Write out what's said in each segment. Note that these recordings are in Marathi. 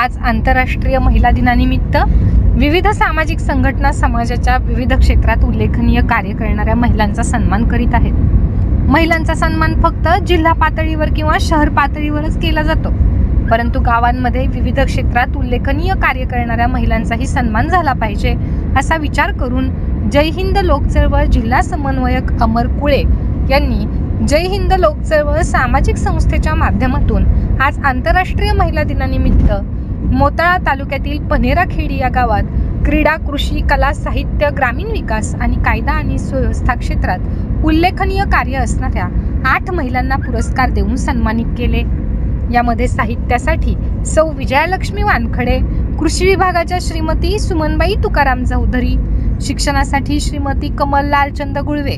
आज आंतरराष्ट्रीय महिला दिनानिमित्त विविध सामाजिक संघटना समाजाच्या विविध क्षेत्रात उल्लेखनीय कार्य करणाऱ्या महिलांचा सन्मान करीत आहेत। महिलांचा सन्मान फक्त जिल्हा पातळीवर किंवा शहर पातळीवरच केला जातो, परंतु गावांमध्ये विविध क्षेत्रात उल्लेखनीय कार्य करणाऱ्या महिलांचाही सन्मान झाला पाहिजे असा विचार करून जय हिंद लोक चळवळ जिल्हा समन्वयक अमर कुळे यांनी जय हिंद लोक चळवळ सामाजिक संस्थेच्या माध्यमातून आज आंतरराष्ट्रीय महिला दिनानिमित्त मोताळा तालुक्यातील पनेराखेडी या गावात क्रीडा, कृषी, कला, साहित्य, ग्रामीण विकास आणि कायदा आणि सुव्यवस्था क्षेत्रात उल्लेखनीय कार्य असणाऱ्या 8 महिलांना पुरस्कार देऊन सन्मानित केले। यामध्ये साहित्यासाठी सौ विजयालक्ष्मी वानखडे, कृषी विभागाच्या श्रीमती सुमनबाई तुकाराम चौधरी, शिक्षणासाठी श्रीमती कमल लालचंद गुळवे,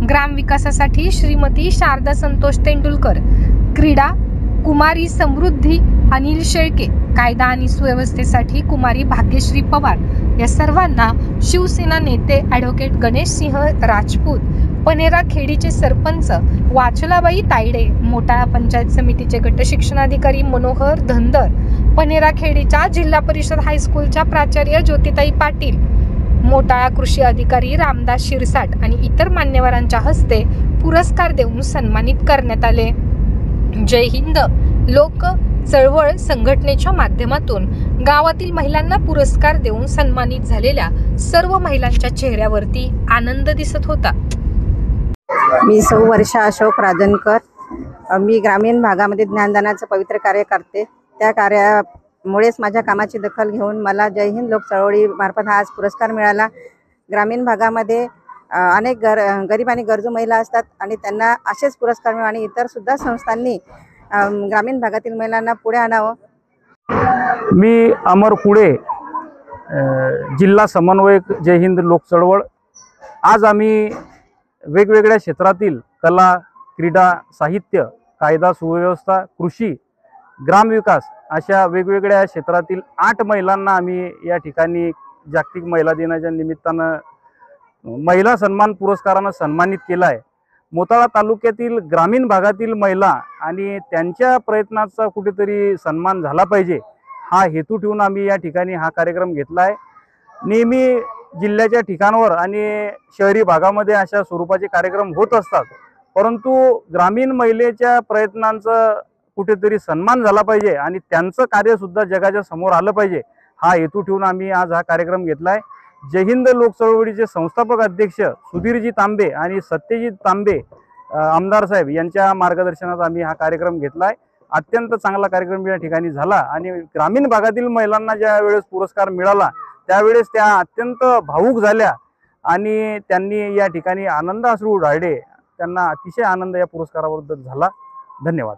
ग्राम विकासासाठी श्रीमती शारदा संतोष तेंडुलकर, क्रीडा कुमारी समृद्धी अनिल शेळके, कायदा आणि सुव्यवस्थेसाठी कुमारी भाग्यश्री पवार या सर्वांना शिवसेना नेते ॲडव्होकेट गणेश सिंह राजपूत, पनेराखेडीचे सरपंच वाचलाबाई तायडे, मोताळा पंचायत समितीचे गट शिक्षणाधिकारी मनोहर धनदर, पनेराखेडीच्या जिल्हा परिषद हायस्कूलच्या प्राचार्य ज्योतिताई पाटील, मोताळा कृषी अधिकारी रामदास शिरसाट आणि इतर मान्यवरांच्या हस्ते पुरस्कार देऊन सन्मानित करण्यात आले। जय हिंद लोक चळवळ संघटनेच्या माध्यमातून गावातील महिलांना पुरस्कार देऊन सन्मानित झालेल्या सर्व महिलांच्या चेहऱ्यावरती आनंद दिसत होता। मी सौ वर्षा अशोक राजनकर, मी ग्रामीण भागामध्ये ज्ञानदानाचं पवित्र कार्य करते। त्या कार्यामुळेच माझ्या कामाची दखल घेऊन मला जय हिंद लोक चळवळी मार्फत हा आज पुरस्कार मिळाला। ग्रामीण भागामध्ये अनेक गरीब आणि गरजू महिला असतात आणि त्यांना असेच पुरस्कार मिळावे आणि इतर सुद्धा संस्थांनी ग्रामीण भागातील महिलांना पुढे आणावं। मी अमर कुळे, जिल्हा समन्वयक जय हिंद लोक चळवळ। आज आम्ही वेगवेगळ्या क्षेत्रातील कला, क्रीडा, साहित्य, कायदा सुव्यवस्था, कृषी, ग्रामविकास अशा वेगवेगळ्या क्षेत्रातील 8 महिलांना आम्ही या ठिकाणी जागतिक महिला दिनाच्या निमित्तानं महिला सन्मान पुरस्कारानं सन्मानित केला आहे। मोताळा तालुक्यातील ग्रामीण भागातील महिला आणि त्यांच्या प्रयत्नाचा कुठेतरी सन्मान झाला पाहिजे हा हेतू ठेवून आम्ही या ठिकाणी हा कार्यक्रम घेतला आहे। नेहमी जिल्ह्याच्या ठिकाणावर आणि शहरी भागामध्ये अशा स्वरूपाचे कार्यक्रम होत असतात, परंतु ग्रामीण महिलेच्या प्रयत्नांचा कुठेतरी सन्मान झाला पाहिजे आणि त्यांचं कार्यसुद्धा जगाच्या समोर आलं पाहिजे हा हेतू ठेवून आम्ही आज हा कार्यक्रम घेतला आहे। जय हिंद लोक चळवळीचे संस्थापक अध्यक्ष सुधीरजी तांबे आणि सत्यजित तांबे आमदार साहेब यांच्या मार्गदर्शनात आम्ही हा कार्यक्रम घेतला आहे। अत्यंत चांगला कार्यक्रम या ठिकाणी झाला आणि ग्रामीण भागातील महिलांना ज्या वेळेस पुरस्कार मिळाला त्यावेळेस त्या अत्यंत भावुक झाल्या आणि त्यांनी या ठिकाणी आनंद अश्रू ढाळले। त्यांना अतिशय आनंद या पुरस्काराबद्दल झाला। धन्यवाद।